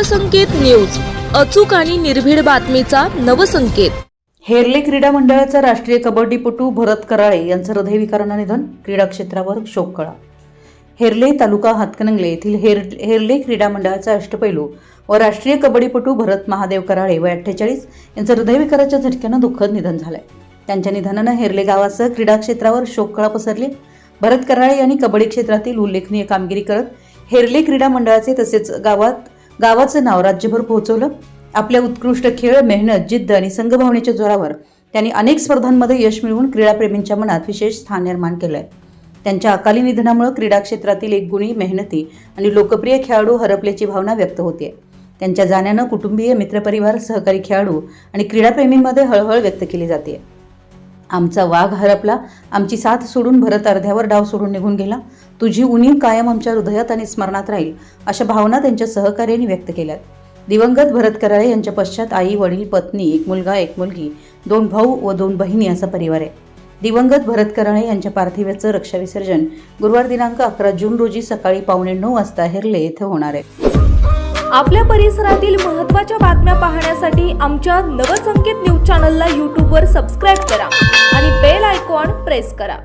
Navsanket news, अचूक आणि निर्भीड बातमीचा नवसंकेत। हेरले क्रीडा मंडळाचा राष्ट्रीय कबड्डीपटू भरत कराळे यांचं हृदयविकारानं निधन, क्रीडा क्षेत्रावर शोककळा। हेरले तालुका हातकणंगले येथील हेरले क्रीडा मंडळाचा अष्टपैलू व राष्ट्रीय कबड्डीपटू भरत महादेव कराळे वय 48 यांचं हृदयविकाराच्या झटक्यानं दुःखद निधन झालंय। त्यांच्या निधनानं हेरले गावासह क्रीडा क्षेत्रावर शोककळा पसरली। भरत कराळे यांनी कबड्डी क्षेत्रातील उल्लेखनीय कामगिरी करत हेरले क्रीडा मंडळाचे तसेच गावाचं नाव राज्यभर पोहोचवलं। आपल्या उत्कृष्ट खेळ, मेहनत, जिद्द आणि संघभावनेच्या जोरावर त्यांनी अनेक स्पर्धांमध्ये यश मिळवून क्रीडाप्रेमींच्या मनात विशेष स्थान निर्माण केलंय। त्यांच्या अकाली निधनामुळे क्रीडा क्षेत्रातील एक गुणी, मेहनती आणि लोकप्रिय खेळाडू हरपल्याची भावना व्यक्त होते। त्यांच्या जाण्यानं कुटुंबीय, मित्रपरिवार, सहकारी खेळाडू आणि क्रीडाप्रेमींमध्ये हळहळ व्यक्त केली जाते। आमचा वाघ हरपला, आमची साथ सोडून भरत अर्ध्यावर डाव सोडून निघून गेला, तुझी उणीव कायम आमच्या हृदयात आणि स्मरणात राहील, अशा भावना त्यांच्या सहकार्याने व्यक्त केल्यात। दिवंगत भरत कराळे यांच्या पश्चात आई, वडील, पत्नी, एक मुलगा, एक मुलगी, 2 भाऊ व 2 बहिणी असा परिवार आहे। दिवंगत भरत कराळे यांच्या पार्थिवाचं रक्षाविसर्जन गुरुवार दिनांक 11 जून रोजी सकाळी 8:45 वाजता हेरले येथे होणार आहे। आपल्या परिसरातील महत्त्वाच्या बातम्या पाहण्यासाठी आमच्या नवसंकेत न्यूज चॅनलला YouTube वर सबस्क्राइब करा आणि बेल आयकॉन प्रेस करा।